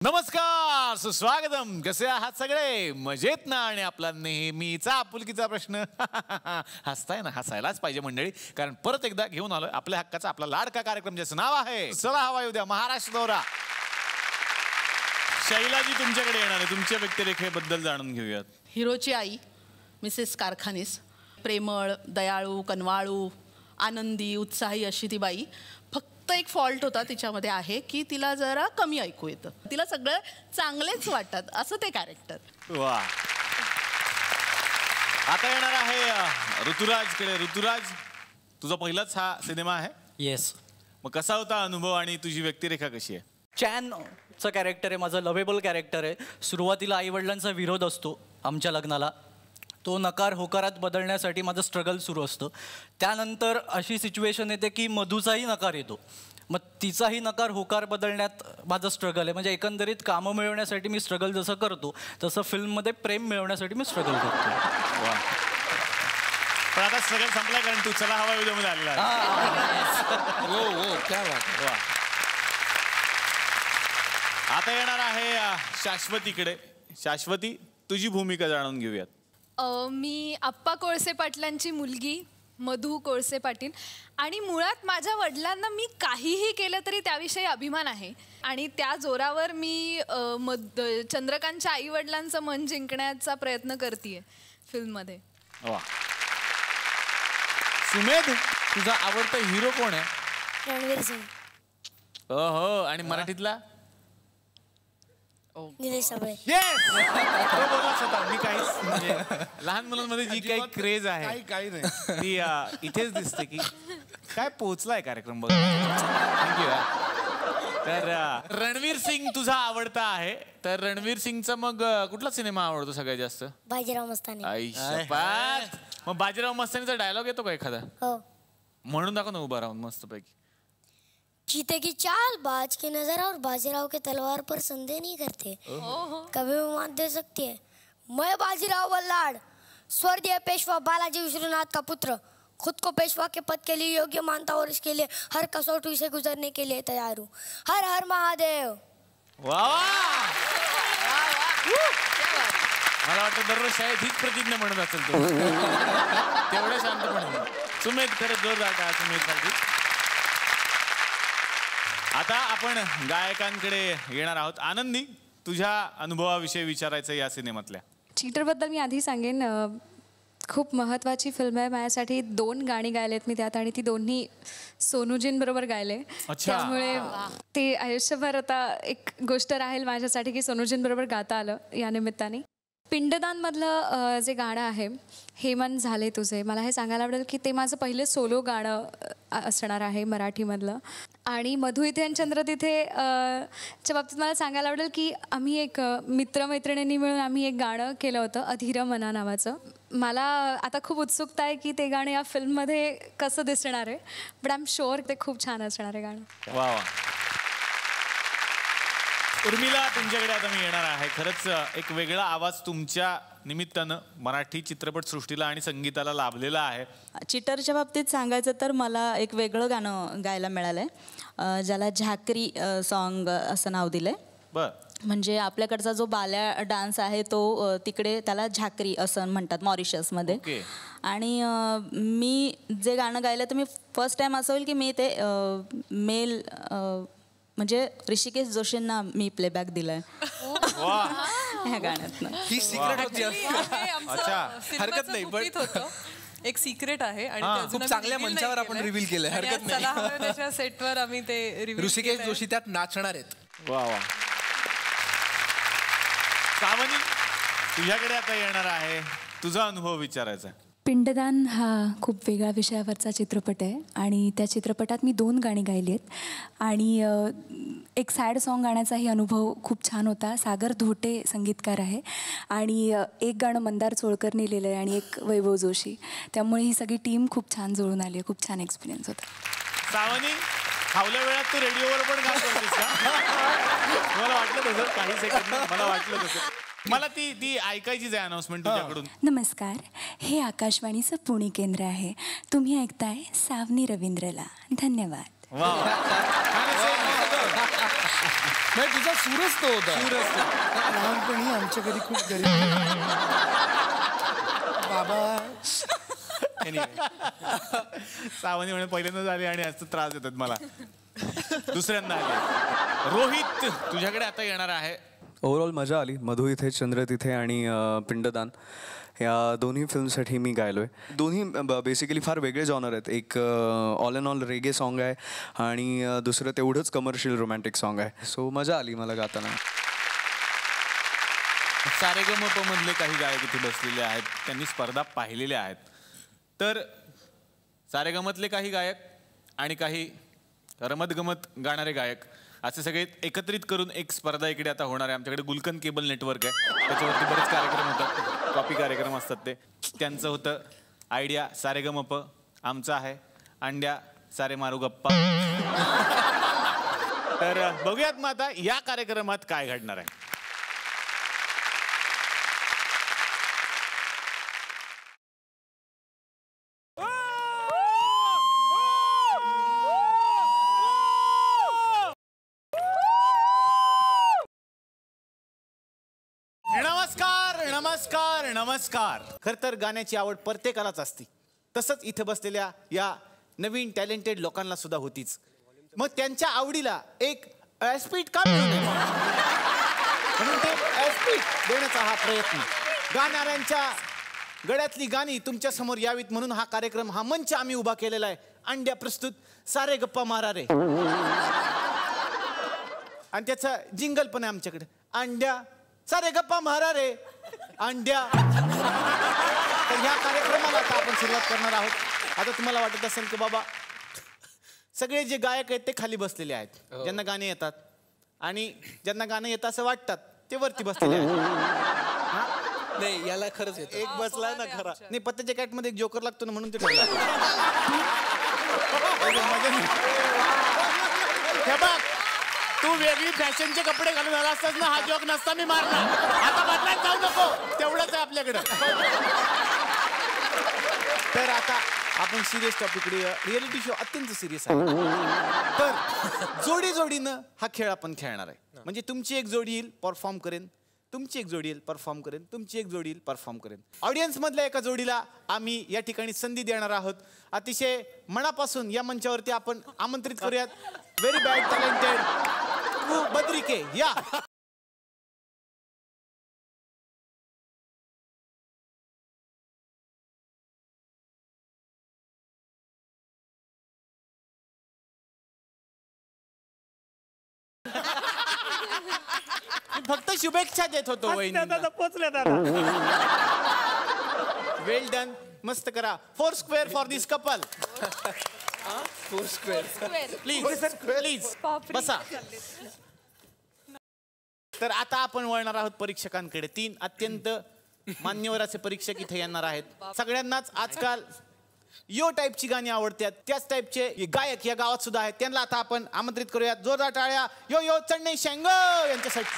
नमस्कार, सुस्वागतम. कसे आहात सगळे? मजेत ना? आणि आपला नेहमीचा आपुलकीचा प्रश्न हसताय ना? हसायलाच पाहिजे मंडळी, कारण परत एकदा घेऊन आलोय आपल्या हक्काचा आपला लाडका कार्यक्रम, ज्याचं नाव आहे चला हवा येऊ द्या महाराष्ट्र दौरा. शैलाजी तुमच्याकडे येणार आहे, तुमच्या व्यक्तिरेखेबद्दल जाणून घेऊयात. हिरोची आई मिसेस कारखानीस, प्रेमळ, दयाळू, कनवाळू, आनंदी, उत्साही अशी ती बाई. फक्त एक फॉल्ट होता तिच्यामध्ये आहे की तिला जरा कमी ऐकू येतं. तिला सगळं चांगलेच वाटतात, असं ते कॅरेक्टर. वा. आता येणार आहे ऋतुराजकडे. ऋतुराज, तुझा पहिलाच हा सिनेमा आहे? येस. मग कसा होता अनुभव आणि तुझी व्यक्तिरेखा कशी आहे? चॅनचं कॅरेक्टर आहे, माझं लव्हेबल कॅरेक्टर आहे. सुरुवातीला आईवडिलांचा विरोध असतो आमच्या लग्नाला, तो नकार होकारात बदलण्यासाठी माझं स्ट्रगल सुरू असतं. त्यानंतर अशी सिच्युएशन येते की मधूचाही नकार येतो, मग तिचाही नकार होकार बदलण्यात माझं स्ट्रगल आहे. म्हणजे एकंदरीत कामं मिळवण्यासाठी मी स्ट्रगल जसं करतो तसं फिल्ममध्ये प्रेम मिळवण्यासाठी मी स्ट्रगल करतो. वा. पण आता स्ट्रगल संपलाय, कारण तू चला हवा येऊ द्यामध्ये आलेला आहे. हो क्या बात. वा. आता येणार आहे शाश्वतीकडे. शाश्वती, तुझी भूमिका जाणून घेऊयात. मी आप्पा कोळसे पाटलांची मुलगी मधू कोळसे पाटील, आणि मुळात माझ्या वडिलांना मी काहीही केलं तरी त्याविषयी अभिमान आहे, आणि त्या जोरावर मी चंद्रकांतच्या आई वडिलांचं मन जिंकण्याचा प्रयत्न करते फिल्ममध्ये. वा. सुमेध, तुझा आवडता हिरो कोण आहे? रणवीर सिंग. हो. आणि मराठीतला? निलेश साबळे. येस. तो बोललाच होता. मी काहीच म्हणजे लहान मुलांमध्ये जी काही क्रेज आहे काही नाही ती इथेच दिसते की काय पोहोचलाय कार्यक्रम बघ. थँक्यू. तर रणवीर सिंग तुझा आवडता आहे, तर रणवीर सिंगचा मग कुठला सिनेमा आवडतो सगळ्यात जास्त? बाजीराव मस्तानी. आई शपथ. मग बाजीराव मस्तानीचा डायलॉग येतो का एखादा? हो. म्हणून दाखव ना उभा राहून मस्त पैकी. चीते की चाल बाज की नजर और बाजीराव के तलवार पर संदेह नहीं करते, कभी भी मात दे सकती है. मैं बाजीराव बल्लाड़, स्वर्गीय पेशवा बालाजी विश्वनाथ का पुत्र, खुद को पेशवा के पद के लिए योग्य मानता और इसके लिए हर कसौटी से गुजरने के लिए तैयार हूँ. हर हर महादेव. मला वाटतं दररोज शाळेत हीच प्रतिज्ञा म्हणत असेल तो. तेवढं शांतपणे. सुमेध, खरंच जोरदार का सुमेधसाठी. आता आपण गायकांकडे येणार आहोत. आनंदी, तुझ्या अनुभवाविषयी विचारायचं या सिनेमातल्या. चीटरबद्दल मी आधी सांगेन, खूप महत्त्वाची फिल्म आहे माझ्यासाठी. 2 गाणी गायलेत मी त्यात, आणि ती दोन्ही सोनूजींबरोबर गायले. त्यामुळे ते आयुष्यभर आता एक गोष्ट राहील माझ्यासाठी की सोनूजींबरोबर गाता आलं या निमित्ताने. पिंडदानमधलं जे गाणं आहे हे मन झाले तुझे, मला हे सांगायला आवडेल की ते माझं पहिलं सोलो गाणं असणार आहे मराठीमधलं. आणि मधु इथे आणि चंद्र तिथे च्या बाबतीत मला सांगायला आवडेल की आम्ही एक मित्रमैत्रिणींनी मिळून आम्ही एक गाणं केलं होतं अधीर मना नावाचं. मला आता खूप उत्सुकता आहे की ते गाणं या फिल्ममध्ये कसं दिसणार आहे, बट आय एम शुअर ते खूप छान असणार आहे गाणं. वा वा. उर्मिला, तुमच्याकडे आता मी येणार आहे. खरंच एक वेगळा आवाज तुमच्या निमित्तानं मराठी चित्रपटसृष्टीला आणि संगीताला लाभलेला आहे. चिटरच्या बाबतीत सांगायचं तर मला एक वेगळं गाणं गायला मिळालं आहे, ज्याला झाकरी सॉन्ग असं नाव दिलं आहे. बरं. म्हणजे आपल्याकडचा जो बाल्या डान्स आहे तो तिकडे त्याला झाकरी असं म्हणतात मॉरिशसमध्ये. आणि मी जे गाणं गायलं तर मी फर्स्ट टाईम असं होईल की मी ते मेल म्हणजे ऋषिकेश जोशींना मी प्लेबॅक दिलाय ह्या गाण्यातनं. ही सिक्रेट होती. हरकत नाही, पण एक सिक्रेट आहे आणि खूप चांगल्या मंचावर आपण रिव्हील केलंय. हरकत नाही. त्याच्या सेटवर आम्ही ते ऋषिकेश जोशी त्यात नाचणार आहेत. वा वा. सावनी, तुझ्याकडे आता येणार आहे. तुझा अनुभव विचारायचा. पिंडदान हा खूप वेगळ्या विषयावरचा चित्रपट आहे, आणि त्या चित्रपटात मी 2 गाणी गायली आहेत, आणि एक सॅड सॉन्ग गाण्याचाही अनुभव खूप छान होता. सागर धोटे संगीतकार आहे, आणि एक गाणं मंदार चोळकरनी लिहिलं आहे आणि एक वैभव जोशी. त्यामुळे ही सगळी टीम खूप छान जुळून आली आहे. खूप छान एक्सपिरियन्स होता. सावनी, फावल्या वेळात तू रेडिओवर पण काम करतेस का? मला वाटलं तसं काही सेकंद, मला वाटलं तसं. मला ती ऐकायचीच आहे अनाउन्समेंट तुझ्याकडून. नमस्कार, हे आकाशवाणीचं पुणे केंद्र आहे. तुम्ही ऐकताय सावनी रवींद्रला. धन्यवाद. वा. नाही तुझा सूरच तो होता. लहानपणी आमच्या घरी खूप गरीब बाबा. सावनी म्हणे पहिल्यांदा झाले आणि असं त्रास देतात मला. दुसऱ्यांदा आले. रोहित तुझ्याकडे आता येणार आहे. ओव्हरऑल मजा आली. मधू इथे, चंद्र तिथे आणि पिंडदान या दोन्ही फिल्मसाठी मी गायलोय. दोन्ही बेसिकली फार वेगळे जॉनर आहेत. एक all and all reggae song आहे आणि दुसरं तेवढंच कमर्शियल रोमॅन्टिक सॉन्ग आहे. सो मजा आली मला गाताना. सारेगमप मधले काही गायक इथे बसलेले आहेत, त्यांनी स्पर्धा पाहिलेल्या आहेत. तर सारेगमतले काही गायक आणि काही रमतगमत गाणारे गायक असे सगळे एकत्रित करून एक स्पर्धा इकडे आता होणार आहे. आमच्याकडे गुलकन केबल नेटवर्क आहे, त्याच्यावरती बरेच कार्यक्रम होतात, कॉपी कार्यक्रम असतात. त्यांचं होतं आयडिया सारेगमप, आमचं आहे अंड्या सारे मारू गप्पा. तर बघूयात मग आता या कार्यक्रमात काय घडणार आहे. नमस्कार नमस्कार. खर तर गाण्याची आवड प्रत्येकालाच असते, तसंच इथे बसलेल्या या नवीन टॅलेंटेड लोकांना सुद्धा होतीच. मग त्यांच्या आवडीला एक व्यासपीठ का मिळू नये म्हणून ते व्यासपीठ देण्याचा हा प्रयत्न. गाणाऱ्यांच्या गळ्यातली गाणी तुमच्या समोर यावीत म्हणून हा कार्यक्रम, हा मंच आम्ही उभा केलेला आहे. अंड्या प्रस्तुत सारे गप्पा मारा रे. आणि त्याचा जिंगल पण आहे आमच्याकडे. अंड्या सारे गप्पा मारा रे अंड्या. तर ह्या कार्यक्रमाला आता आपण सुरुवात करणार आहोत. आता तुम्हाला वाटत असेल की बाबा सगळे जे गायक आहेत ते खाली बसलेले आहेत, ज्यांना गाणे येतात आणि ज्यांना गाणं येतं असं वाटतात ते वरती बसलेले आहेत. नाही याला खरंच येतं. एक बसलाय ना खरा. नाही पत्त्याच्या कॅट मध्ये एक जोकर लागतो ना म्हणून ते ठरला. हे बघ तू वेगळी फॅशनचे कपडे घालून आला असतास ना, हा जोक नसता मी मारला. आता बदलायला जाऊ नको, तेवढंच आहे आपल्याकडं. तर आता आपण सिरियस टॉपिक, रिअलिटी शो अत्यंत सिरियस आहे. तर जोडी जोडीनं हा खेळ आपण खेळणार आहे. म्हणजे तुमची एक जोडी येईल परफॉर्म करेन, तुमची एक जोडी येईल परफॉर्म करेन, तुमची एक जोडी येईल परफॉर्म करेन. ऑडियन्स मधल्या एका जोडीला आम्ही या ठिकाणी संधी देणार आहोत. अतिशय मनापासून या मंचावरती आपण आमंत्रित करूयात व्हेरी बॅड टॅलेंटेड बद्रिके. या फक्त शुभेच्छा देत होतो. पोचले दादा. वेल डन. मस्त करा. 4 square for this couple. 4 square please please बसा. तर आता आपण वळणार आहोत परीक्षकांकडे. 3 अत्यंत मान्यवर असे परीक्षक इथे येणार आहेत. सगळ्यांनाच आजकाल यो टाईपची गाणी आवडतात, त्याच टाईपचे गायक या गावात सुद्धा आहेत. त्यांना आता आपण आमंत्रित करूयात. जोरदार टाळ्या यो यो चढणे शेंग यांच्यासाठी.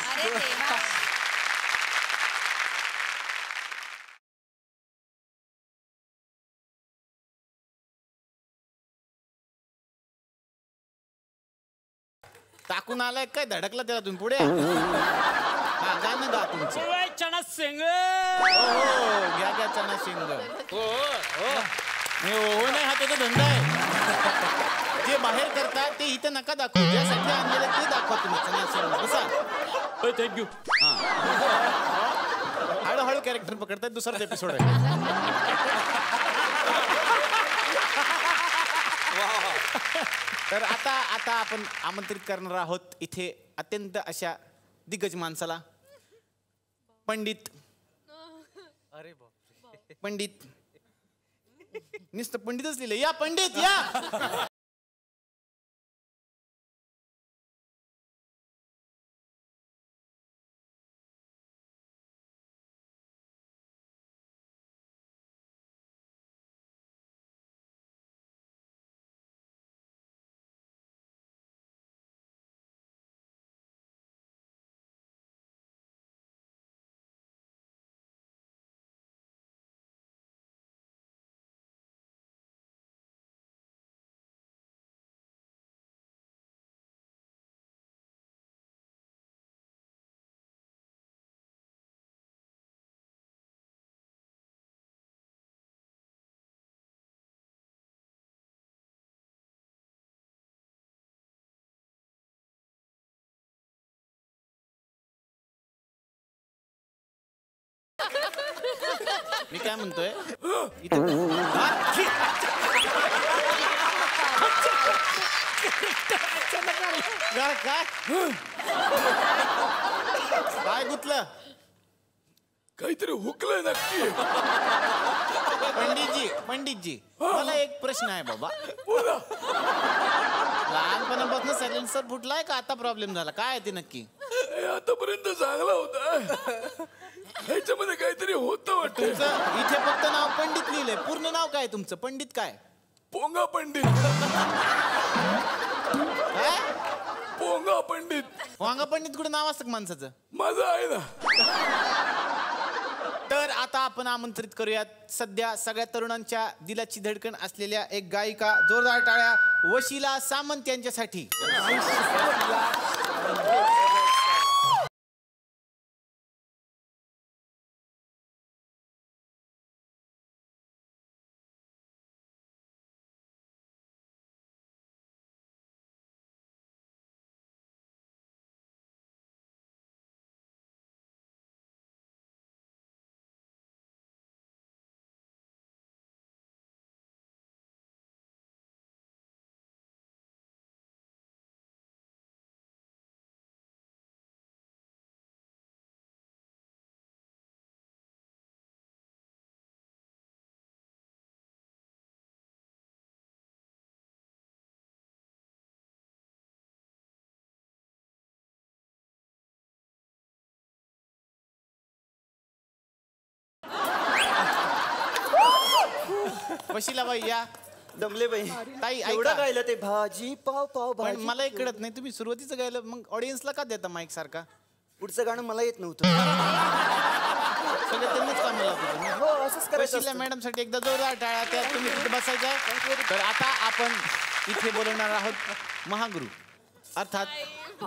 टाकून आलाय काय धडकला त्याला तुम्ही पुढे. हा गाणं गा तुमचं. चणा शेंग. घ्या घ्या चणा शेंग. हो नाही, हा त्याचा धंदा आहे. जे बाहेर करतात ते इथे नका दाखवू, ज्यासाठी आणलेलं ते दाखवा तुम्ही. चणा शेंग बसा. थँक्यू. हळूहळू कॅरेक्टर पकडतात. दुसराच एपिसोड आहे. तर आता आपण आमंत्रित करणार आहोत इथे अत्यंत अशा दिग्गज माणसाला, पंडित. अरे बाप. पंडित नुसतं पंडितच लिहिलं. या पंडित या. मी काय म्हणतोय इथे काय काय गुतलं काहीतरी हुकलं नक्की. पंडितजी मला एक प्रश्न आहे बाबा. लहानपणापासून सायलेन्सर फुटलाय का आता प्रॉब्लेम झाला? काय आहे ते नक्की? आतापर्यंत चांगला होता, ह्याच्यामध्ये काहीतरी होतं वाटतं. तुमचं इथे फक्त नाव पंडित लिहिलंय, पूर्ण नाव काय तुमचं? पंडित काय? पोंगा पंडित. काय? पोंगा पंडित. पोंगा पंडित कुठे नाव असतं का माणसाचं? माझं आहे ना. तर आता आपण आमंत्रित करूयात सध्या सगळ्या तरुणांच्या दिलाची धडकन असलेल्या एक गायिका. जोरदार टाळ्या वशिला सामंत यांच्यासाठी. वशिलाबाई या. दमले बाई. ताई एवढं गायलं ते भाजी पाव पाव पण भाजी. मला एक कळत नाही, तुम्ही सुरुवातीचं गायलं मग ऑडियन्सला का देता माईक सारखा? पुढचं गाणं मला येत नव्हतं. सगळं त्यांनीच कामाला लावतो. हो असंच करायचं. वशिला मॅडम साठी एकदा जोरदार टाळ्या. त्यात तुम्ही तिथे बसायचं. तर आता आपण इथे बोलवणार आहोत महागुरु अर्थात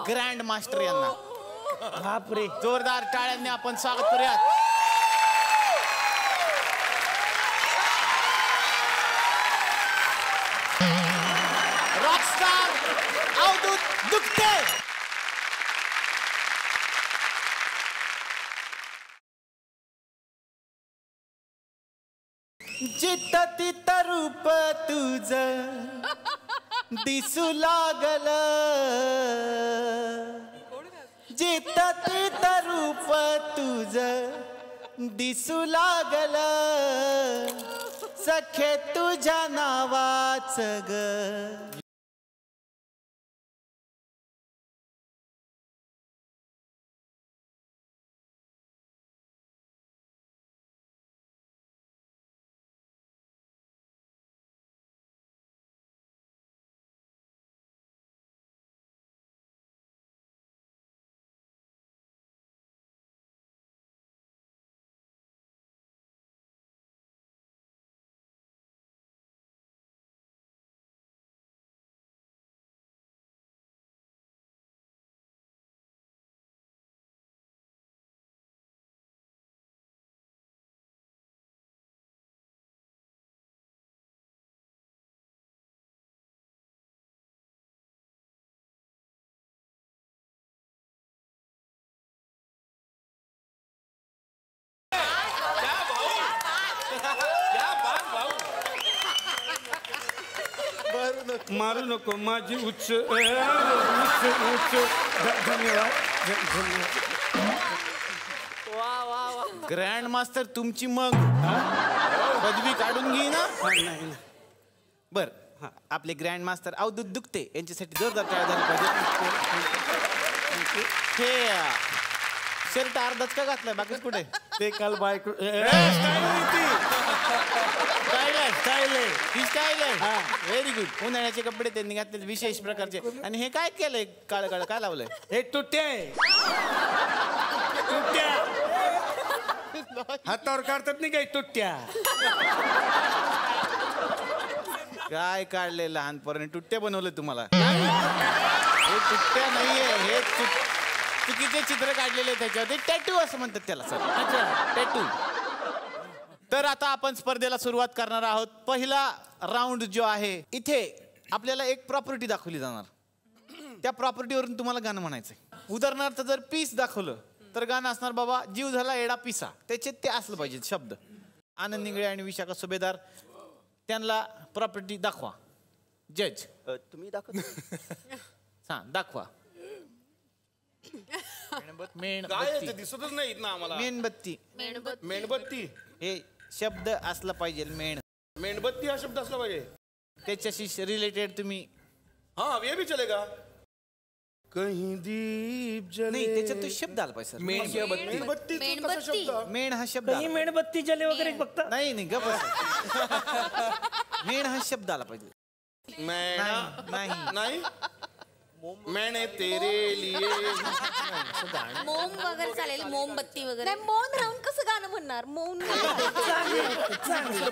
ग्रँड मास्टर यांना. बापरे, जोरदार टाळ्यांनी आपण स्वागत करूयात. रॉकस्टार अवधूत दुखते. जिथं तिथं रूप तुझं दिसू लागल. जिथं तिथं रूप तुझं दिसू लागल. सखे तुझ्या नावाचं ग. मारू नको माझी उच्च उच्च उच्च. धन्यवाद. ग्रँड मास्टर तुमची मग पदवी काढून घे ना. बर आपले ग्रँड मास्टर अवधूत दुखते यांच्यासाठी जोरदार टाळ्या झाली पाहिजे. हे शर्ट अर्धाच का घातलाय? बाकीच कुठे? ते काल बायको व्हेरी गुड. उन्हाळ्याचे कपडे त्यांनी घातले विशेष प्रकारचे. आणि हे काय केलंय? काळ काळ काय लावलंय? हे तुट्या तुट्या हातावर काढतात नाही काही तुट्या. काय काढले लहानपणी? टुट्ट्या बनवले तुम्हाला? हे टुट्ट्या नाहीये, हे चुकीचे चित्र काढलेले त्याच्यावर. टॅटू असं म्हणतात त्याला सर. अच्छा टॅटू. तर आता आपण स्पर्धेला सुरुवात करणार आहोत. पहिला राऊंड जो आहे इथे आपल्याला एक प्रॉपर्टी दाखवली जाणार. त्या प्रॉपर्टीवरून तुम्हाला गाणं म्हणायचंय. उदाहरणार्थ जर पीस दाखवलं तर गाणं असणार बाबा जीव झाला एडा पिसा. त्याचे ते असलं पाहिजे शब्द. आनंद निंगळे आणि विशाखा सुभेदार, त्यांना प्रॉपर्टी दाखवा. जज तुम्ही दाखवता. हा दाखवा. काय ते दिसतच नाही ना आम्हाला. मेणबत्ती. मेणबत्ती हे शब्द असला पाहिजे. मेणबत्ती हा शब्द असला पाहिजे. त्याच्याशी रिलेटेड तुम्ही. हाँ ये भी चलेगा. कहीं दीप जले. नाही त्याच्यात तो शब्द आला पाहिजे. मेणबत्ती. मेण हा शब्द. मेणबत्ती जले वगैरे बघता. नाही गप. मेण हा शब्द आला पाहिजे. नाही मैंने तेरे लिए. मोम वगैरे चालेल. मोमबत्ती वगैरे. मौन राहून कसं गाणं म्हणणार. मौन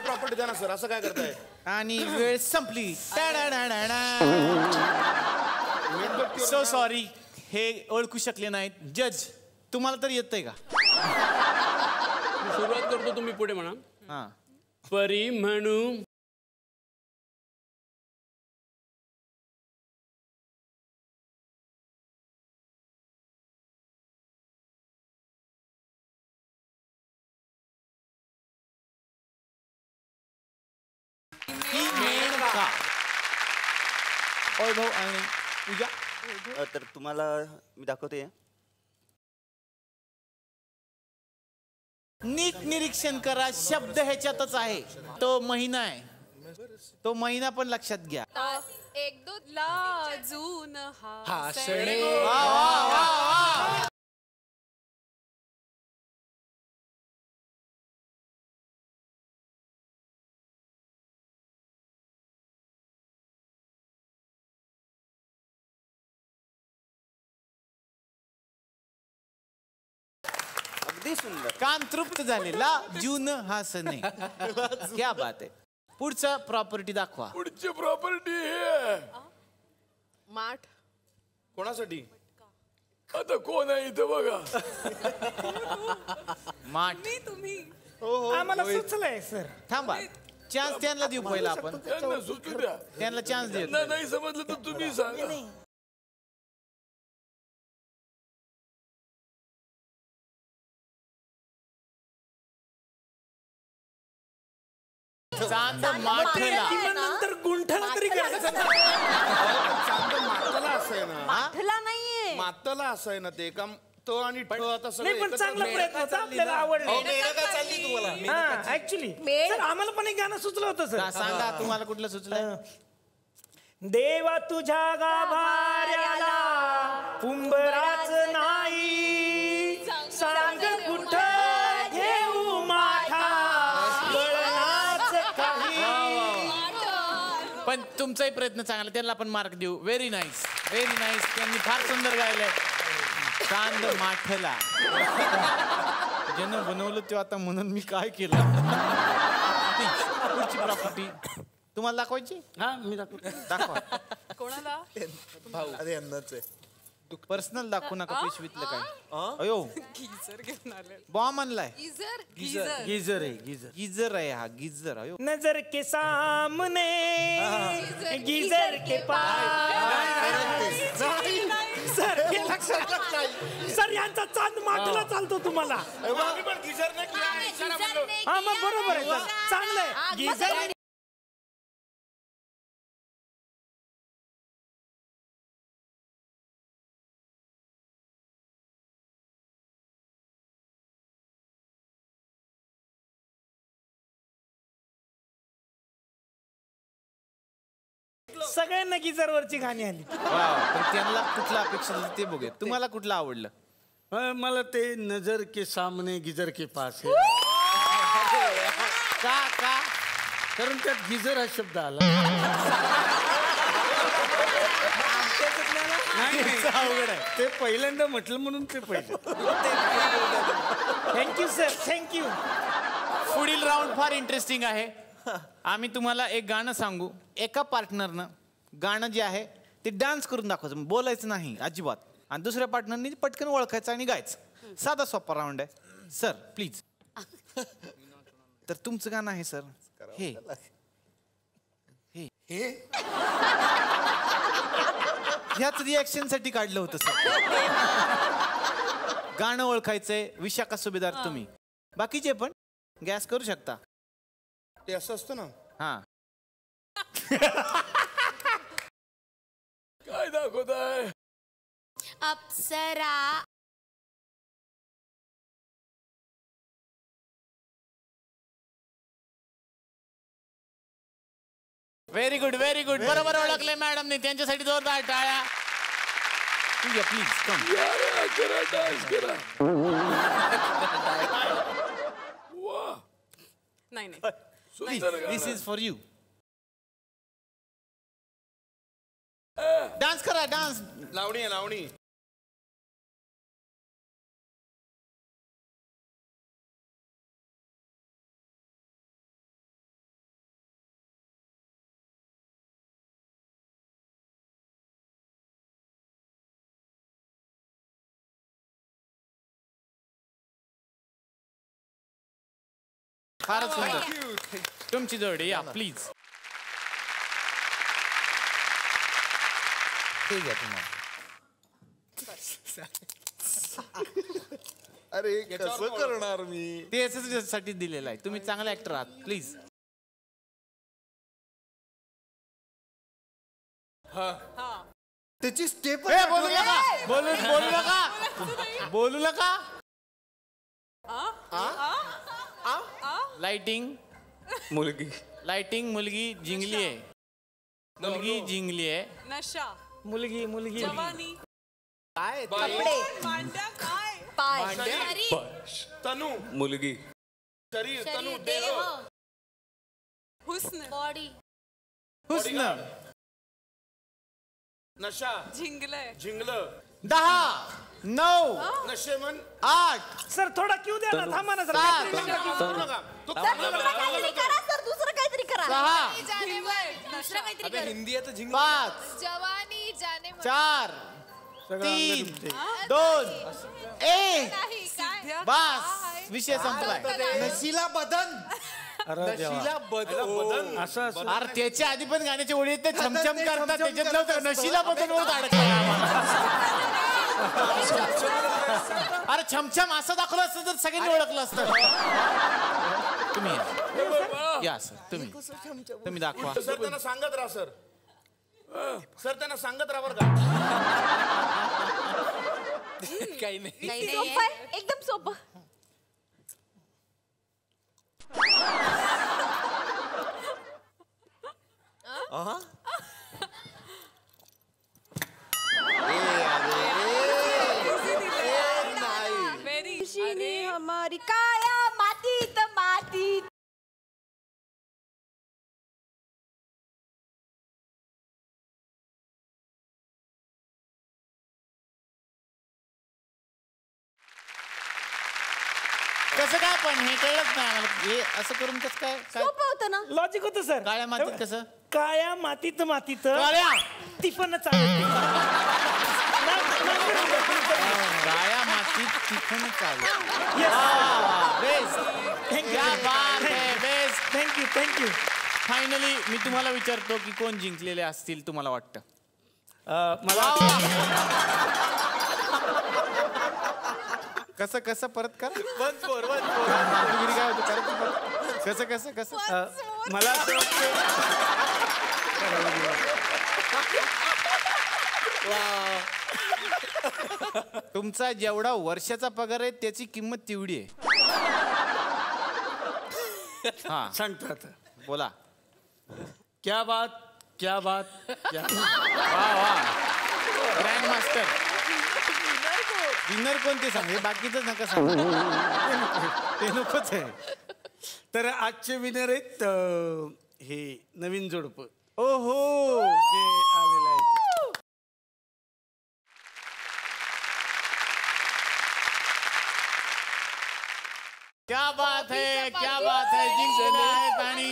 प्रॉपर्टी द्या ना सर. असं काय करताय. आणि वेळ संपली. सो सॉरी हे ओळखू शकले नाहीत. जज तुम्हाला तर येतंय का. सुरुवात करतो तुम्ही पुढे म्हणा. हा परी म्हणू. वैभव आणि पूजा. तर तुम्हाला मी दाखवते. नीट निरीक्षण करा. शब्द ह्याच्यातच आहे. तो महिना आहे. तो महिना पण लक्षात घ्या. एक दो लाजून हासणे. अगदी सुंदर. कान तृप्त झालेला जून हासणे. क्या बात आहे. पुढचं प्रॉपर्टी दाखवा. पुढची प्रॉपर्टी हे माठ. कोणासाठी. आता कोण आहे इथं बघा. माठ. तुम्ही आम्हाला सुचलंय सर. थांबा. चान्स त्यांना देऊ पहिला आपण. त्यांना सुचू द्या. त्यांना चान्स देऊ. नाही समजलं तर तुम्ही सांगा. चांद माठला. नंतर गुंठला तरी करायचं. चांद मातला असं आहे ना. माठला नाहीये. मातला असं आहे ना ते काम. तो आणि ठ आता नाही पण चांगला प्रयत्न होता. आपल्याला आवडलं. चालली तुम्हाला. हा ऍक्च्युली सर आम्हाला पण एक गाणं सुचलं होतं सर. सांगा तुम्हाला कुठलं सुचलं. देवा तुझ्या गाभाऱ्याला पुंबराच नाही. सांग कुठं घेऊ माठा. कळणाच काही. पण तुमचाही प्रयत्न चांगला. त्यांना आपण मार्क देऊ. Very nice. Very nice. त्यांनी फार सुंदर गायलंय. चांद माठला. ज्यानं बनवलं ते आता म्हणून मी काय केलं. पुढची प्रॉपर्टी तुम्हाला दाखवायची. हा मी दाखवा. कोणाला. अरे अन्नाच पर्सनल दाखवू नका. पिशवीतलं काय. अयो गीझर घेऊन आले. बॉम्ब आणलाय. गीझर गिझर आहे. गिझर आहे हा. गिझर. अयो नजर के सामने गीजर के पास. सर हे लक्षात सर यांचा चांद माठला चालतो तुम्हाला. हा मग बरोबर आहे सर. चांगलंय. गीजर सगळ्यांना गिझरवरची गाणी आली. पण त्यांना कुठला अपेक्षा होती ते बघूया. तुम्हाला कुठलं आवडलं. मला ते नजर के सामने गिजर के पास है. का कारण त्यात गिजर हा शब्द आला. अवघड आहे. ते पहिल्यांदा म्हटलं म्हणून ते पहिलं. Thank you sir. थँक्यू. पुढील राऊंड फार इंटरेस्टिंग आहे. आम्ही तुम्हाला एक गाणं सांगू. एका पार्टनरनं गाणं जे आहे ते डान्स करून दाखवायचं. बोलायचं नाही अजिबात. आणि दुसऱ्या पार्टनरनी पटकन ओळखायचं आणि गायचं. साधा सोपा राऊंड आहे. Sir please. तर तुमचं गाणं आहे सर हे. ह्याच रिॲक्शन साठी काढलं होतं सर. गाणं ओळखायचंय. विशाखा सुभेदार तुम्ही. बाकीचे पण गॅस करू शकता. ते असं असतं ना. हा काय दाखवताय? Apsara. Very good very good. बरोबर ओळखले मॅडमने. त्यांच्यासाठी जोरदार टाळ्या. Please come. करा डान्स करा. नाही this is for you. Dance करा डान्स. लावणी आहे लावणी. फारच सुंदर. तुमची जोडी या प्लीज. ठीक आहे तुम्हाला. अरे कसं करणार मी. ते याच्यासाठी दिलेलं आहे. तुम्ही चांगले ऍक्टर आहात. प्लीज. त्याची स्टेप बोलू नका बोलू नका बोलू नका. लाइटिंग मुलगी. लाइटिंग. मुलगी जिंकली आहे. मुलगी जिंकली आहे. नशा. मुलगी जवानी. काय कपडे. मांड्या काय. पाय. तनू. मुलगी. शरीर. तनू. देह. हुस्न. बॉडी. हुस्न. नशा. झिंगलंय. झिंगलं. 10 9 नशेमन. 8 सर थोडा क्यू द्या ना. थांबा ना सर. दुसरं काहीतरी करा. 6 हिंदी आहे तर झिंग. 5 जवानी जाने 4 3 2 1 बस. विषय संपलाय. नशिला बदन. नशिला बदन. असं अरे त्याच्या आधी पण गाण्याचे ओळी आहेत ते छमछम करतात. त्याच्यात नव्हतं. नशिला बदन होत अडकलं. अरे छमछम असं दाखवलं असतं तर सगळ्यांनी ओळखलं असतं. तुम्ही या सर. तुम्ही दाखवा. सर त्यांना सांगत राहा सर. सर त्यांना सांगत राहा बरं का. काही नाही. एकदम सोपं. हमारी काया मातीत मातीत. कसं काय पण हे कळलंच नाही आम्हाला. हे असं करून कसं काय सोपं होतं ना. लॉजिक होतं सर. काळ्या मातीत कसं. काया मातीत काळ्या टिफन चालेल. काळ्या मातीत टिफन चालेल. बेस्ट. थँक्यू. फायनली मी तुम्हाला विचारतो की कोण जिंकलेले असतील तुम्हाला वाटतं. मला कसं कसं परत कर. वन फोर काय होतं कसं कसं कसं. मला असं तुमचा जेवढा वर्षाचा पगार आहे त्याची किंमत तेवढी आहे. हा सांगतो आता. बोला. क्या बात क्या. वा ग्रँड मास्टर. विनर कोणते सांग. बाकीच नका सांग. ते नकोच आहे. तर आजचे विनर आहेत हे नवीन जोडप. ओहो जे आलेलं आहे. क्या बात है जिंकलेले आहेत. आणि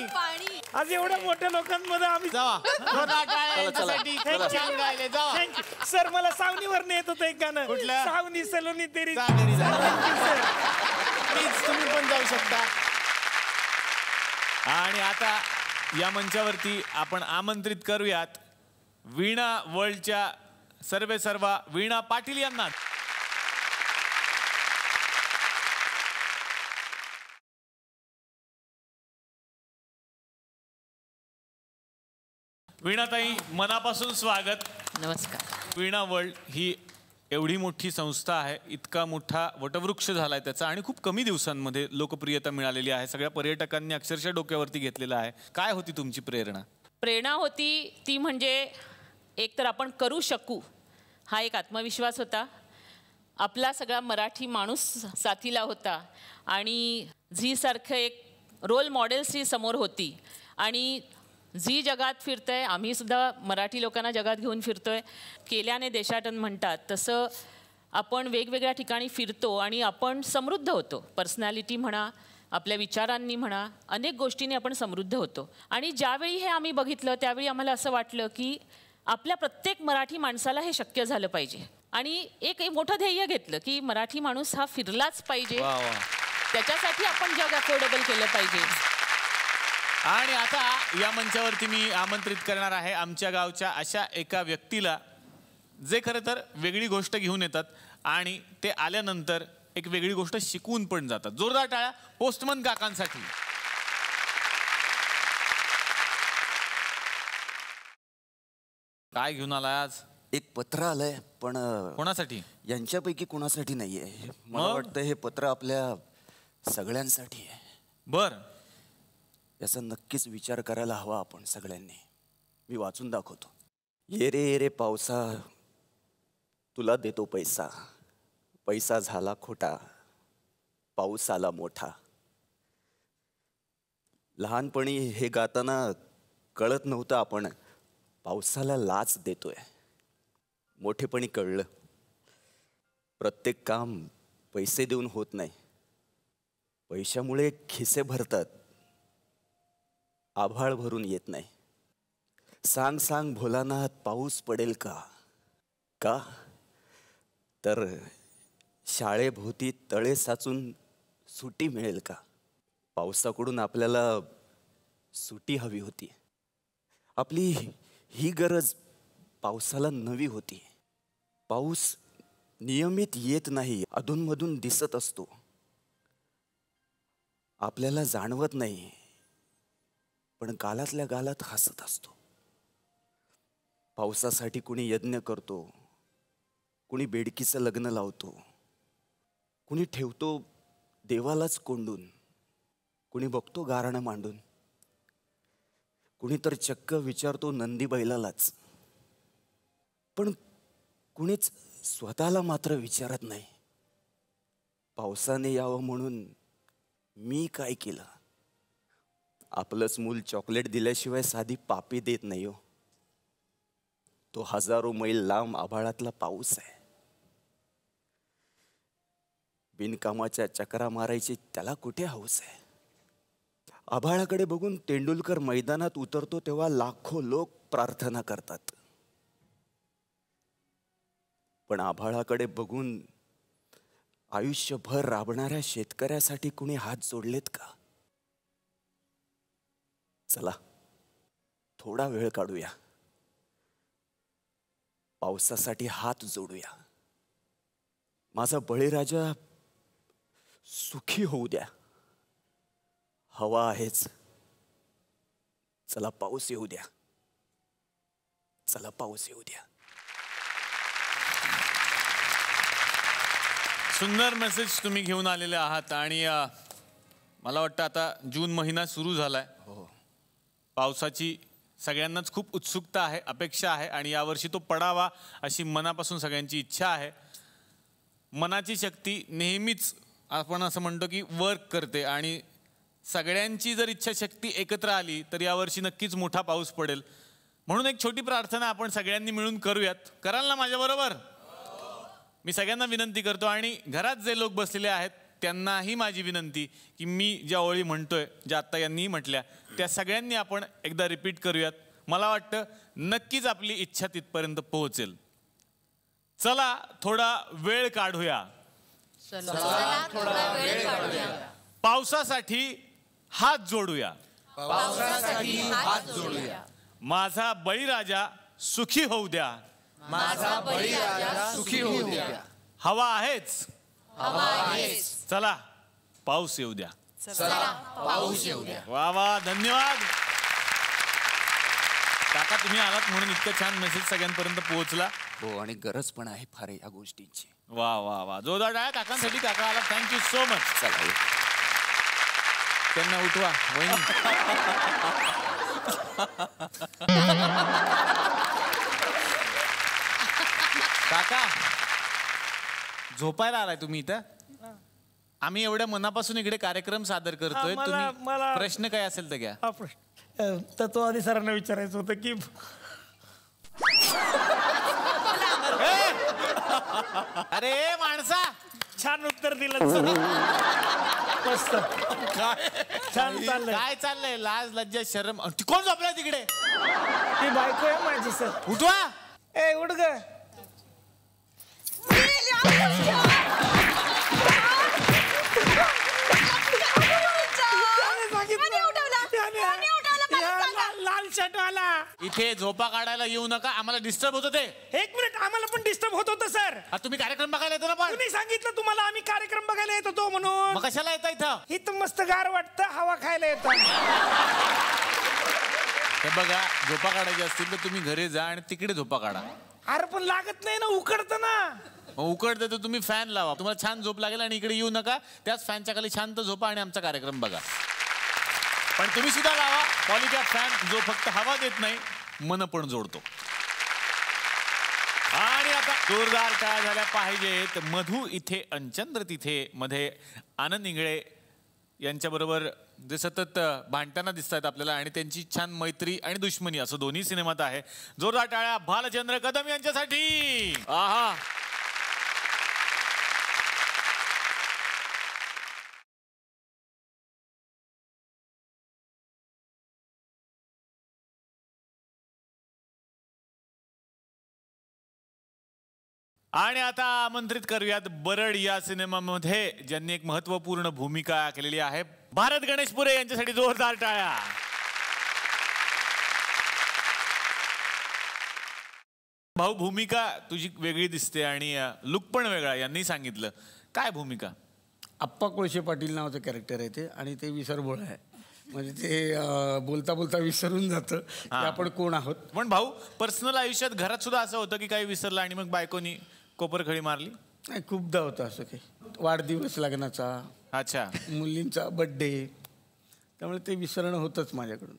आज एवढ्या मोठ्या लोकांमध्ये आम्ही जावा. छान गायले. जावा. Thank you sir. मला सावनीवर येत होतं एक गाणं. कुठलं? सावनी सलोनी तेरी. प्लीज तुम्ही पण जाऊ शकता. आणि आता या मंचावरती आपण आमंत्रित करूयात वीणा वर्ल्डच्या सर्वेसर्वा वीणा पाटील यांना. वीणाताई, मनापासून स्वागत. नमस्कार. वीणा वर्ल्ड ही एवढी मोठी संस्था आहे, इतका मोठा वटवृक्ष झालाय त्याचा आणि खूप कमी दिवसांमध्ये लोकप्रियता मिळालेली आहे. सगळ्या पर्यटकांनी अक्षरशः डोक्यावरती घेतलेला आहे. काय होती तुमची प्रेरणा? प्रेरणा होती ती म्हणजे एक तर आपण करू शकू हा एक आत्मविश्वास होता. आपला सगळा मराठी माणूस साथीला होता आणि झी सारखं एक रोल मॉडेल्सही समोर होती आणि झी जगात फिरतंय, आम्ही सुद्धा मराठी लोकांना जगात घेऊन फिरतोय. केल्याने देशाटन म्हणतात तसं आपण वेगवेगळ्या ठिकाणी फिरतो आणि आपण समृद्ध होतो. पर्सनॅलिटी म्हणा, आपल्या विचारांनी म्हणा, अनेक गोष्टींनी आपण समृद्ध होतो. आणि ज्यावेळी हे आम्ही बघितलं त्यावेळी आम्हाला असं वाटलं की आपल्या प्रत्येक मराठी माणसाला हे शक्य झालं पाहिजे आणि एक मोठं ध्येय घेतलं की मराठी माणूस हा फिरलाच पाहिजे, त्याच्यासाठी आपण जग अफोर्डेबल केलं पाहिजे. आणि आता या मंचावरती मी आमंत्रित करणार आहे आमच्या गावच्या अशा एका व्यक्तीला जे खरं तर वेगळी गोष्ट घेऊन येतात आणि ते आल्यानंतर एक वेगळी गोष्ट शिकवून पण जातात. जोरदार टाळ्या पोस्टमन काकांसाठी. काय घेऊन आलाय आज? एक पत्र आलंय, पण कोणासाठी? यांच्यापैकी कोणासाठी नाहीये. मला वाटतं हे पत्र आपल्या सगळ्यांसाठी आहे. बर, याचा नक्कीच विचार करायला हवा आपण सगळ्यांनी. मी वाचून दाखवतो. ये रे पावसा, तुला देतो पैसा, पैसा झाला खोटा, पाऊस आला मोठा. लहानपणी हे गाताना कळत नव्हतं आपण पावसाला लाच देतोय. मोठेपणी कळलं प्रत्येक काम पैसे देऊन होत नाही. पैशामुळे खिसे भरतात, आभाळ भरून येत नाही. सांग सांग भोलानाथ, पाऊस पडेल का? का तर शाळेभोवती तळे साचून सुटी मिळेल का? पावसाकडून आपल्याला सुटी हवी होती. आपली ही गरज पावसाला नवी होती. पाऊस नियमित येत नाही, अधूनमधून दिसत असतो, आपल्याला जाणवत नाही, पण गालातल्या गालात हसत असतो. पावसासाठी कुणी यज्ञ करतो, कुणी बेडकीचं लग्न लावतो, कुणी ठेवतो देवालाच कोंडून, कुणी बघतो गारणं मांडून, कुणी तर चक्क विचारतो नंदी बैलालाच. पण कुणीच स्वतःला मात्र विचारत नाही, पावसाने यावं म्हणून मी काय केलं? आपलंच मूल चॉकलेट दिल्याशिवाय साधी पापी देत नाही हो. तो हजारो मैल लांब आभाळातला पाऊस आहे. बिनकामाच्या चकरा मारायची त्याला कुठे हौस आहे? आभाळाकडे बघून तेंडुलकर मैदानात उतरतो तेव्हा लाखो लोक प्रार्थना करतात. पण आभाळाकडे बघून आयुष्यभर राबणाऱ्या शेतकऱ्यासाठी कुणी हात जोडलेत का? चला थोडा वेळ काढूया, पावसासाठी हात जोडूया. माझा बळीराजा सुखी होऊ द्या. हवा आहेच, चला पाऊस येऊ द्या. चला पाऊस येऊ द्या. सुंदर मेसेज तुम्ही घेऊन आलेले आहात. आणि मला वाटतं आता जून महिना सुरू झालाय. पावसाची सगळ्यांनाच खूप उत्सुकता आहे, अपेक्षा आहे आणि यावर्षी तो पडावा अशी मनापासून सगळ्यांची इच्छा आहे. मनाची शक्ती नेहमीच आपण असं म्हणतो की वर्क करते आणि सगळ्यांची जर इच्छाशक्ती एकत्र आली तर यावर्षी नक्कीच मोठा पाऊस पडेल. म्हणून एक छोटी प्रार्थना आपण सगळ्यांनी मिळून करूयात. कराल ना माझ्याबरोबर? मी सगळ्यांना विनंती करतो आणि घरात जे लोक बसलेले आहेत त्यांनाही माझी विनंती की मी ज्या ओळी म्हणतोय, ज्या आत्ता यांनीही म्हटल्या, त्या सगळ्यांनी आपण एकदा रिपीट करूयात. मला वाटतं नक्कीच आपली इच्छा तिथपर्यंत पोहोचेल. चला थोडा वेळ काढूया, पावसासाठी हात जोडूया, माझा बळीराजा सुखी होऊ द्या, माझा बळीराजा सुखी होऊ द्या. हवा आहेच, चला पाऊस येऊ द्या. चला पाऊस येऊ द्या. वा वा, धन्यवाद. काका तुम्ही आलात म्हणून इतकं छान मेसेज सगळ्यांपर्यंत पोहोचला. हो आणि गरज पण आहे फार या गोष्टींची. वा वा वा जोरदार टाळ्या काकांसाठी. काका आला थँक्यू सो मच. चला त्यांना उठवा वहिनी. काका झोपायला आलाय तुम्ही इथं. आम्ही एवढ्या मनापासून इकडे कार्यक्रम सादर करतोय. तुम्ही प्रश्न काय असेल तर घ्या. तर तो आधी सरांना विचारायचं होतं की अरे माणसा छान उत्तर दिलं. मस्त छान चाललंय. काय चाललंय? लाज लज्जा शरम. कोण झोपलाय तिकडे? ती बायको आहे माझी सर. उठवा. ए उठ ग. लाल शर्ट वाला. इथे झोपा काढायला येऊ नका. आम्हाला डिस्टर्ब होत होते. एक मिनिट आम्हाला पण डिस्टर्ब होत होतं सर. तुम्ही कार्यक्रम बघायला येतो ना. पण तुम्ही सांगितलं तुम्हाला आम्ही कार्यक्रम बघायला येत होतो म्हणून. मग कशाला येता इथं? इथं मस्त गार वाटतं हवा खायला येतं. हे बघा झोपा काढायची असतील तर तुम्ही घरी जा आणि तिकडे झोपा काढा. अरे पण लागत नाही ना उकडतं ना. उकडते तर तुम्ही फॅन लावा. तुम्हाला छान झोप लागेल आणि इकडे येऊ नका. त्याच फॅनच्या खाली शांत झोपा आणि आमचा कार्यक्रम बघा. पण तुम्ही सुद्धा लावा पॉलीकॅप फॅन जो फक्त हवा देत नाही मन पण जोडतो. आणि आता जोरदार टाळ्या झाल्या पाहिजेत. मधू इथे अनचंद्र तिथे मध्ये आनंद इंगळे यांच्याबरोबर जे सतत भांडताना दिसतात आपल्याला आणि त्यांची छान मैत्री आणि दुश्मनी असं दोन्ही सिनेमात आहे. जोरदार टाळ्या भालचंद्र कदम यांच्यासाठी. आहा आणि आता आमंत्रित करूयात बरड या सिनेमामध्ये ज्यांनी एक महत्वपूर्ण भूमिका केलेली आहे भारत गणेशपुरे यांच्यासाठी जोरदार टाळ्या. भाऊ भूमिका तुझी वेगळी दिसते आणि लुक पण वेगळा. यांनी सांगितलं काय भूमिका? आप्पा कोळशे पाटील नावाचं कॅरेक्टर आहे ते आणि ते विसरबोळ आहे. म्हणजे ते बोलता बोलता विसरून जातं की आपण कोण आहोत. पण भाऊ पर्सनल आयुष्यात घरात सुद्धा असं होतं की काही विसरलं आणि मग बायकोनी कोपरखळी मारली? नाही खूपदा होतं असं काही. वाढदिवस लग्नाचा. अच्छा. मुलींचा बड्डे. त्यामुळे ते विसरणं होतंच माझ्याकडून.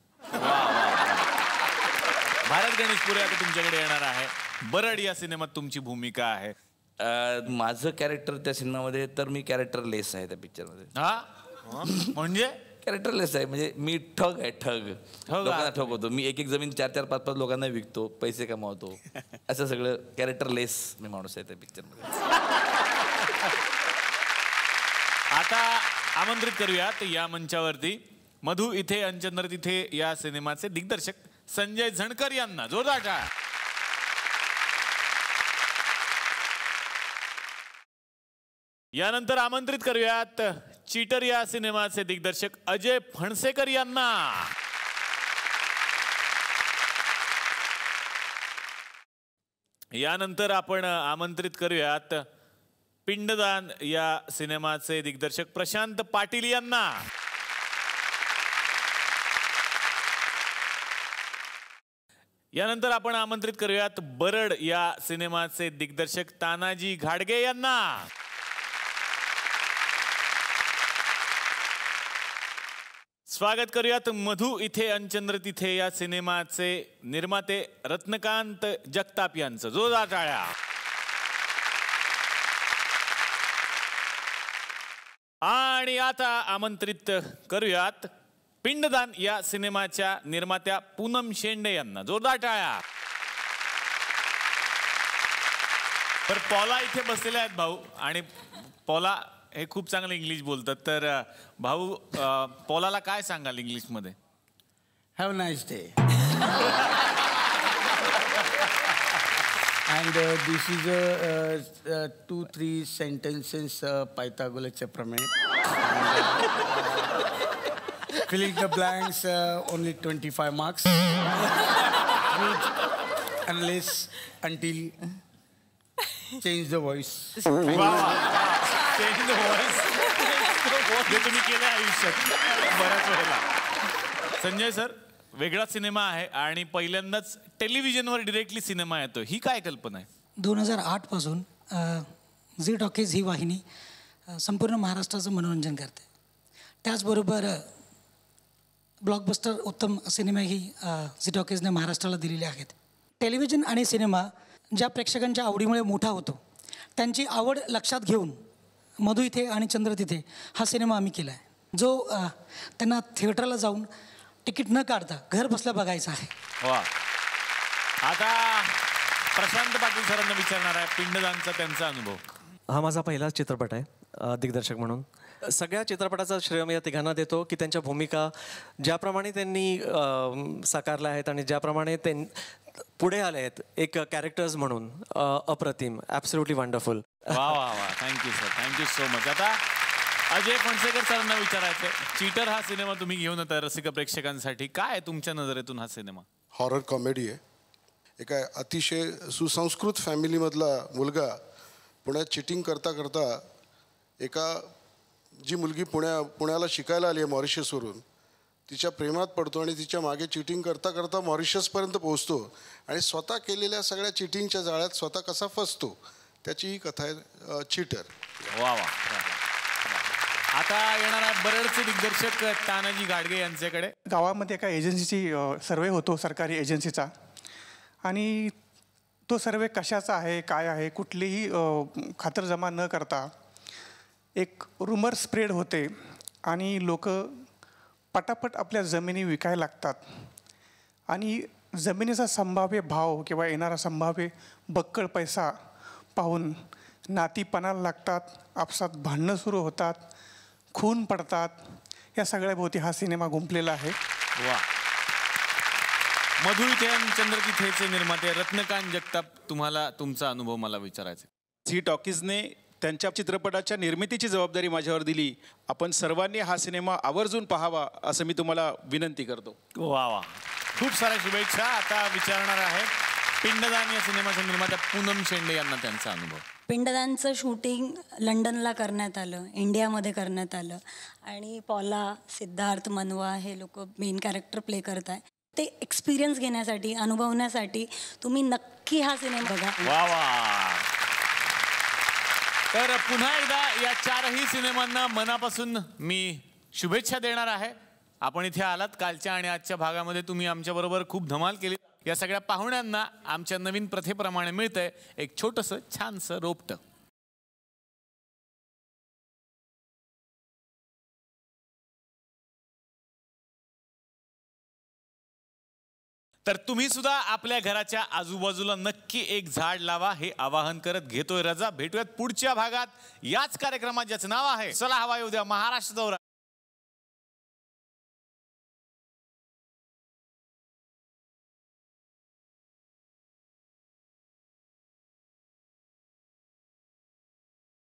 भारत गणेशपुरे आता तुमच्याकडे येणार आहे. बरड या सिनेमात तुमची भूमिका आहे. माझं कॅरेक्टर त्या सिनेमामध्ये तर मी कॅरेक्टरलेस आहे त्या पिक्चरमध्ये. हा म्हणजे कॅरेक्टरलेस आहे म्हणजे मी ठग आहे. ठग लोकांना ठगवतो मी. एक जमीन 4-4, 5-5 लोकांना विकतो. पैसे कमावतो. असं सगळं कॅरेक्टरलेस मी माणूस आहे त्या पिक्चरमध्ये. आता आमंत्रित करूयात या मंचावरती मधू इथे अनचंद्र तिथे या सिनेमाचे दिग्दर्शक संजय झणकर यांना. जोरदार टाळ्या. यानंतर आमंत्रित करूयात चीटर या सिनेमाचे दिग्दर्शक अजय फणसेकर यांना. यानंतर आपण आमंत्रित करूयात पिंडदान या सिनेमाचे दिग्दर्शक प्रशांत पाटील यांना. यानंतर आपण आमंत्रित करूयात बरड या सिनेमाचे दिग्दर्शक तानाजी घाडगे यांना. स्वागत करूयात मधू इथे अनचंद्र तिथे या सिनेमाचे निर्माते रत्नकांत जगताप यांचं. जोरदार टाळ्या. आणि आता आमंत्रित करूयात पिंडदान या सिनेमाच्या निर्मात्या पूनम शेंडे यांना. जोरदार टाळ्या. तर पॉला इथे बसलेले आहेत भाऊ आणि पॉला हे खूप चांगलं इंग्लिश बोलतात. तर भाऊ पॉलाला काय सांगाल इंग्लिशमध्ये? Have nice day. And this is 2-3 sentences पायथागोरसच्या प्रमाणे. Filling the blanks only 25 marks. Unless until change the voice. Change the voice हे तुम्ही केलं आयुष्यात बऱ्याच वेळेला. संजय सर वेगळा सिनेमा आहे आणि पहिल्यांदाच टेलिव्हिजनवर डिरेक्टली सिनेमा येतो, ही काय कल्पना आहे? 2008 पासून झी टॉकीज ही वाहिनी संपूर्ण महाराष्ट्राचं मनोरंजन करते. त्याचबरोबर ब्लॉकबस्टर उत्तम सिनेमाही झी टॉकीजने महाराष्ट्राला दिलेले आहेत. टेलिव्हिजन आणि सिनेमा ज्या प्रेक्षकांच्या आवडीमुळे मोठा होतो त्यांची आवड लक्षात घेऊन मधु इथे आणि चंद्र तिथे हा सिनेमा आम्ही केला आहे, जो त्यांना थिएटरला जाऊन तिकीट न काढता घर बसल्या बघायचा आहे. वा. आता प्रशांत पाटील सरांना विचारणार आहे पिंडदानचा त्यांचा अनुभव. हा माझा पहिलाच चित्रपट आहे दिग्दर्शक म्हणून. सगळ्या चित्रपटाचा श्रेय मी या तिघांना देतो की त्यांच्या भूमिका ज्याप्रमाणे त्यांनी साकारल्या आहेत आणि ज्याप्रमाणे ते पुढे आले आहेत एक कॅरेक्टर्स म्हणून अप्रतिम, ॲब्सोल्युटली वंडरफुल. वा वा वा, thank you sir, thank you so much. आता अजय फणसेकर सरांना विचारायचं, चीटर हा सिनेमा तुम्ही घेऊन येता रसिक प्रेक्षकांसाठी, काय आहे तुमच्या नजरेतून हा सिनेमा? हॉरर कॉमेडी आहे. एका अतिशय सुसंस्कृत फॅमिलीमधला मुलगा पुण्यात चिटिंग करता करता एका जी मुलगी पुण्याला शिकायला आली आहे मॉरिशसवरून, तिच्या प्रेमात पडतो आणि तिच्या मागे चिटिंग करता करता मॉरिशसपर्यंत पोहोचतो आणि स्वतः केलेल्या सगळ्या चिटिंगच्या जाळ्यात स्वतः कसा फसतो त्याची ही कथा आहे चीटर. वा वा. आता येणार आहे बरडचे दिग्दर्शक तानाजी गाडगे यांच्याकडे. गावामध्ये एका एजन्सीची सर्वे होतो, सरकारी एजन्सीचा, आणि तो सर्वे कशाचा आहे काय आहे कुठलीही खातरजमा न करता एक रुमर स्प्रेड होते आणि लोक पटापट आपल्या जमिनी विकायला लागतात आणि जमिनीचा संभाव्य भाव किंवा येणारा संभाव्य बक्कळ पैसा पाहून नाती पणाला लागतात, आपसात भांडणं सुरू होतात, खून पडतात. या सगळ्याभोवती हा सिनेमा गुंफलेला आहे. वा. मधु इथे आणि चंद्र तिथेचे निर्माते रत्नकांत जगताप, तुम्हाला तुमचा अनुभव मला विचारायचा. झी टॉकीजने त्यांच्या चित्रपटाच्या निर्मितीची जबाबदारी माझ्यावर दिली. आपण सर्वांनी हा सिनेमा आवर्जून पाहावा असं मी तुम्हाला विनंती करतो. वा वा, खूप साऱ्या शुभेच्छा. आता विचारणार आहे पिंडदान या सिनेमाच्या निर्मात्या पूनम शेंडे यांना त्यांचा अनुभव. पिंडदानचं शूटिंग लंडनला करण्यात आलं, इंडियामध्ये करण्यात आलं आणि पॉला, सिद्धार्थ, मनवा हे लोक मेन कॅरेक्टर प्ले करत आहे. ते एक्सपिरियन्स घेण्यासाठी, अनुभवण्यासाठी तुम्ही नक्की हा सिनेमा बघा. वा वा. तर पुन्हा एकदा या चारही सिनेमांना मनापासून मी शुभेच्छा देणार आहे. आपण इथे आलात, कालच्या आणि आजच्या भागामध्ये तुम्ही आमच्याबरोबर खूप धमाल केली. या सगळ्या पाहुण्यांना आमच्या नवीन प्रथेप्रमाणे मिळतंय एक छोटंसं छानसं रोपटं. तर तुम्ही सुद्धा आपल्या घराच्या आजूबाजूला नक्की एक झाड लावा हे आवाहन करत घेतोय रजा. भेटूयात पुढच्या भागात याच कार्यक्रमात ज्याचं नाव आहे चला हवा येऊ द्या महाराष्ट्र दौरा.